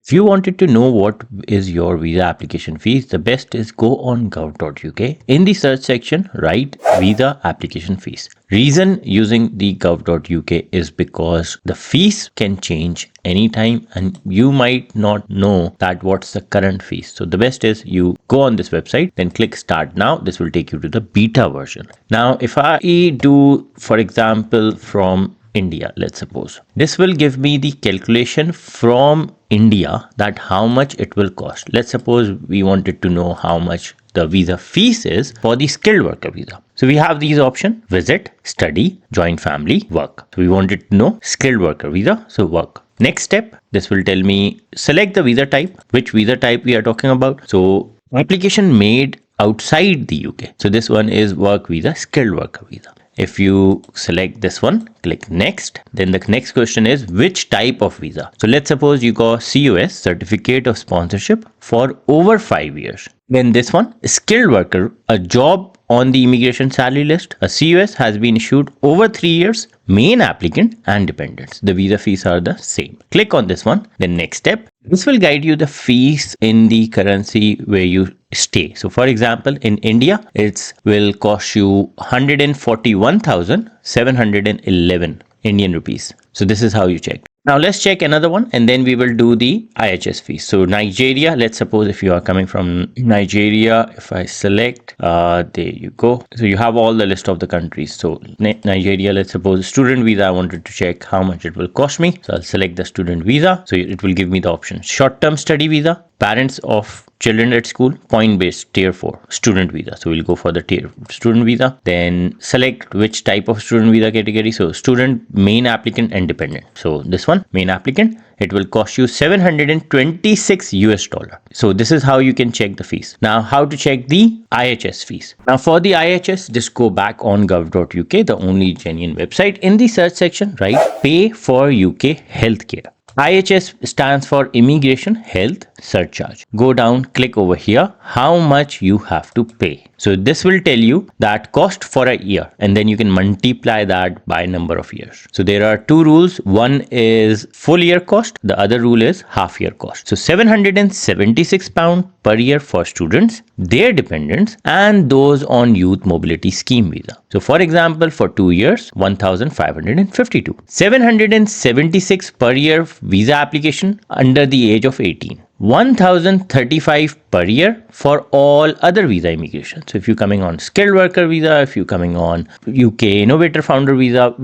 If you wanted to know what is your visa application fees, the best is go on gov.uk. In the search section, write visa application fees. Reason using the gov.uk is because the fees can change anytime and you might not know that what's the current fees. So the best is you go on this website, then click start now. This will take you to the beta version. Now, if I do, for example, from India, let's suppose, this will give me the calculation from India that how much it will cost. Let's suppose we wanted to know how much the visa fees is for the skilled worker visa. So we have these options: visit, study, join family, work. So we wanted to know skilled worker visa, so work. Next step, this will tell me select the visa type, which visa type we are talking about. So application made outside the UK. So this one is work visa, skilled worker visa. If you select this one, click next. Then the next question is which type of visa. So let's suppose you got COS, certificate of sponsorship, for over 5 years. Then this one, skilled worker, a job on the immigration salary list. A COS has been issued over 3 years. Main applicant and dependents. The visa fees are the same. Click on this one. Then next step. This will guide you the fees in the currency where you stay. So for example, in India, it will cost you 141,711 Indian rupees. So this is how you check. Now let's check another one and then we will do the IHS fees. So Nigeria, let's suppose if you are coming from Nigeria, if I select, there you go. So you have all the list of the countries. So Nigeria, let's suppose student visa, I wanted to check how much it will cost me. So I'll select the student visa. So it will give me the option: short-term study visa, parents of children at school, point-based tier 4 student visa. So we'll go for the tier student visa. Then select which type of student visa category. So student, main applicant and dependent. So this one, main applicant, it will cost you 726 US dollar. So this is how you can check the fees. Now how to check the IHS fees. Now for the IHS, just go back on gov.uk, the only genuine website. In the search section, write pay for UK healthcare. IHS stands for Immigration Health Surcharge. Go down, click over here, how much you have to pay. So this will tell you that cost for a year and then you can multiply that by number of years. So there are two rules. One is full year cost. The other rule is half year cost. So £776 per year for students, their dependents and those on youth mobility scheme visa. So for example, for 2 years, 1,552. 776 per year visa application under the age of 18. 1,035 per year for all other visa immigration. So if you're coming on skilled worker visa, if you're coming on UK innovator founder visa,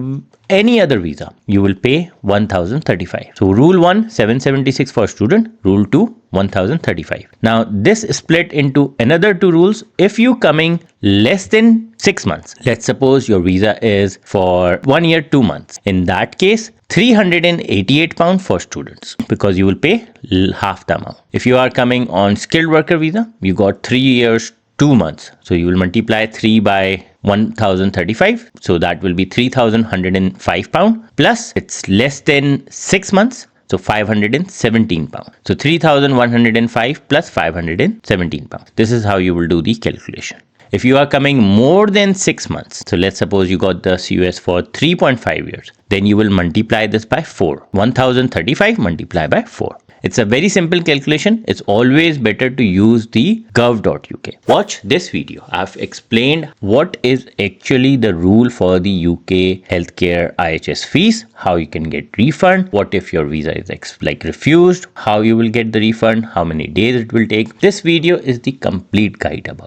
any other visa, you will pay 1,035. So rule 1, 776 for student. Rule 2, 1,035. Now this split into another two rules. If you coming less than 6 months, let's suppose your visa is for 1 year, 2 months. In that case, £388 for students because you will pay half the amount. If you are coming on skilled worker visa, you got 3 years, 2 months. So you will multiply 3 by 1,035. So that will be £3,105 plus it's less than 6 months. So £517. So 3,105 plus £517. This is how you will do the calculation. If you are coming more than 6 months, so let's suppose you got the COS for 3.5 years, then you will multiply this by 4. 1,035 multiplied by 4. It's a very simple calculation. It's always better to use the gov.uk. Watch this video. I've explained what is actually the rule for the UK healthcare IHS fees, how you can get refund, what if your visa is refused, how you will get the refund, how many days it will take. This video is the complete guide about